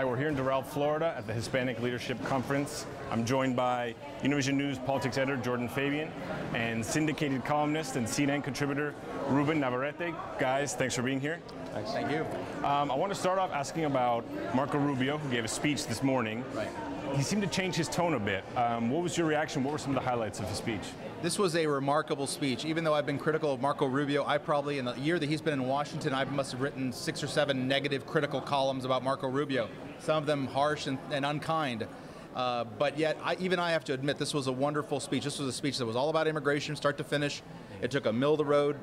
Hi, we're here in Doral, Florida at the Hispanic Leadership Conference. I'm joined by Univision News politics editor Jordan Fabian and syndicated columnist and CNN contributor Ruben Navarrette. Guys, thanks for being here. Thanks. Thank you. I want to start off asking about Marco Rubio, who gave a speech this morning. Right. He seemed to change his tone a bit. What was your reaction? What were some of the highlights of his speech? This was a remarkable speech. Even though I've been critical of Marco Rubio, I probably, in the year that he's been in Washington, I must have written 6 or 7 negative critical columns about Marco Rubio. Some of them harsh and unkind. But yet, even I have to admit, this was a wonderful speech. This was a speech that was all about immigration, start to finish. It took a middle-of-the-road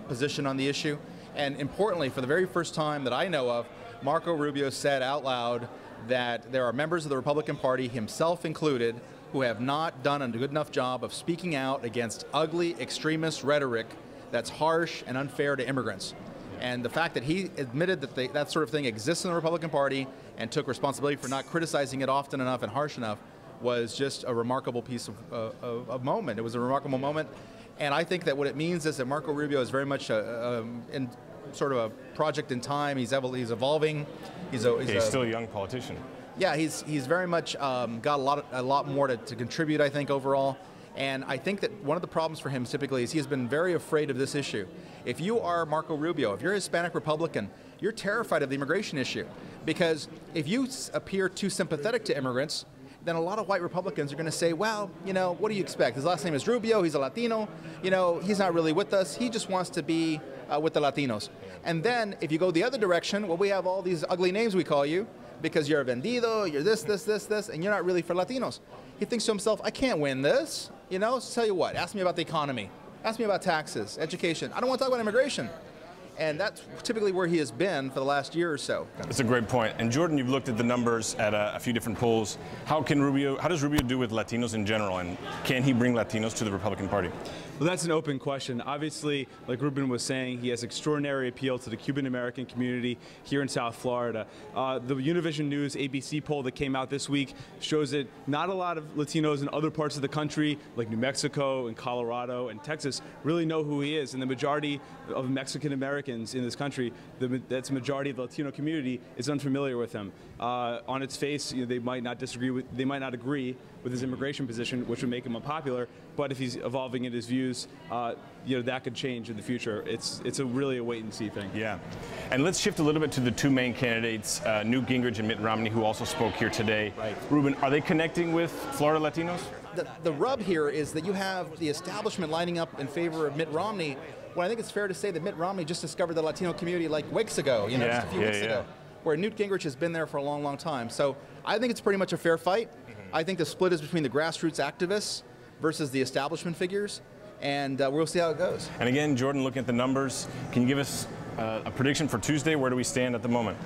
position on the issue. And importantly, for the very first time that I know of, Marco Rubio said out loud that there are members of the Republican Party, himself included, who have not done a good enough job of speaking out against ugly extremist rhetoric that's harsh and unfair to immigrants. And the fact that he admitted that that sort of thing exists in the Republican Party and took responsibility for not criticizing it often enough and harsh enough was just a remarkable piece of moment. It was a remarkable moment. And I think that what it means is that Marco Rubio is very much in sort of a project in time. He's evolving. He's still a young politician. Yeah, he's very much got a lot more to contribute, I think, overall. And I think that one of the problems for him typically is he has been very afraid of this issue. If you are Marco Rubio, if you're a Hispanic Republican, you're terrified of the immigration issue. Because if you appear too sympathetic to immigrants, then a lot of white Republicans are going to say, well, you know, what do you expect? His last name is Rubio, he's a Latino, you know, he's not really with us, he just wants to be with the Latinos. And then if you go the other direction, well, we have all these ugly names we call you, because you're a vendido, you're this, and you're not really for Latinos. He thinks to himself, I can't win this, you know, so tell you what, ask me about the economy, ask me about taxes, education, I don't want to talk about immigration. And that's typically where he has been for the last year or so. That's a great point. And Jordan, you've looked at the numbers at a few different polls. How does Rubio do with Latinos in general, and can he bring Latinos to the Republican Party? Well, that's an open question. Obviously, like Ruben was saying, he has extraordinary appeal to the Cuban-American community here in South Florida. The Univision News ABC poll that came out this week shows that not a lot of Latinos in other parts of the country, like New Mexico and Colorado and Texas, really know who he is. And the majority of Mexican-Americans in this country, that's the majority of the Latino community, is unfamiliar with him. On its face, you know, they might not agree with his immigration position, which would make him unpopular. But if he's evolving in his views, you know, that could change in the future. It's really a wait and see thing. Yeah, and let's shift a little bit to the two main candidates, Newt Gingrich and Mitt Romney, who also spoke here today. Right. Ruben, are they connecting with Florida Latinos? The rub here is that you have the establishment lining up in favor of Mitt Romney, when I think it's fair to say that Mitt Romney just discovered the Latino community like weeks ago, you know, just a few weeks ago, where Newt Gingrich has been there for a long, long time. So I think it's pretty much a fair fight. I think the split is between the grassroots activists versus the establishment figures, and we'll see how it goes. And again, Jordan, looking at the numbers, can you give us a prediction for Tuesday? Where do we stand at the moment?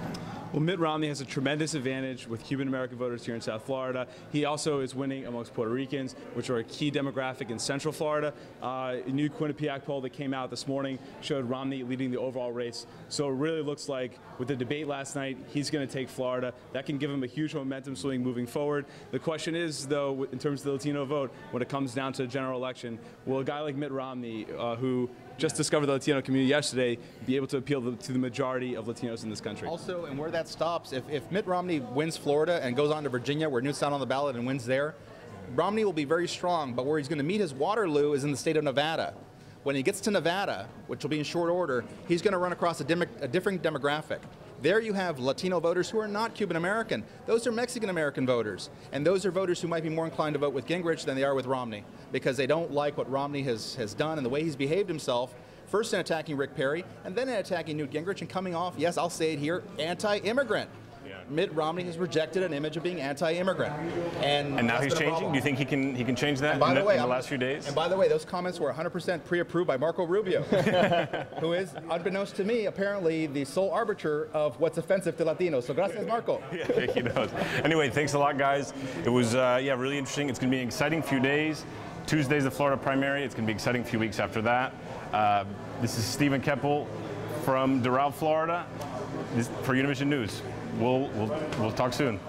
Well, Mitt Romney has a tremendous advantage with Cuban-American voters here in South Florida. He also is winning amongst Puerto Ricans, which are a key demographic in Central Florida. A new Quinnipiac poll that came out this morning showed Romney leading the overall race. So it really looks like, with the debate last night, he's going to take Florida. That can give him a huge momentum swing moving forward. The question is, though, in terms of the Latino vote, when it comes down to the general election, will a guy like Mitt Romney, who just discovered the Latino community yesterday, be able to appeal to the majority of Latinos in this country? Also, and where that stops, if Mitt Romney wins Florida and goes on to Virginia, where Newt's not on the ballot, and wins there, Romney will be very strong, but where he's going to meet his Waterloo is in the state of Nevada. When he gets to Nevada, which will be in short order, he's going to run across a different demographic. There you have Latino voters who are not Cuban-American. Those are Mexican-American voters. And those are voters who might be more inclined to vote with Gingrich than they are with Romney, because they don't like what Romney has done and the way he's behaved himself, first in attacking Rick Perry, and then in attacking Newt Gingrich, and coming off, yes, I'll say it here, anti-immigrant. Mitt Romney has rejected an image of being anti-immigrant, and now he's changing. Do you think he can change that in the last few days? And by the way, those comments were 100% pre-approved by Marco Rubio, who is, unbeknownst to me, apparently the sole arbiter of what's offensive to Latinos. So gracias, Marco. Yeah, he knows. Anyway, thanks a lot, guys. It was really interesting. It's going to be an exciting few days. Tuesday's the Florida primary. It's going to be an exciting few weeks after that. This is Stephen Keppel from Doral, Florida, for Univision News. We'll talk soon.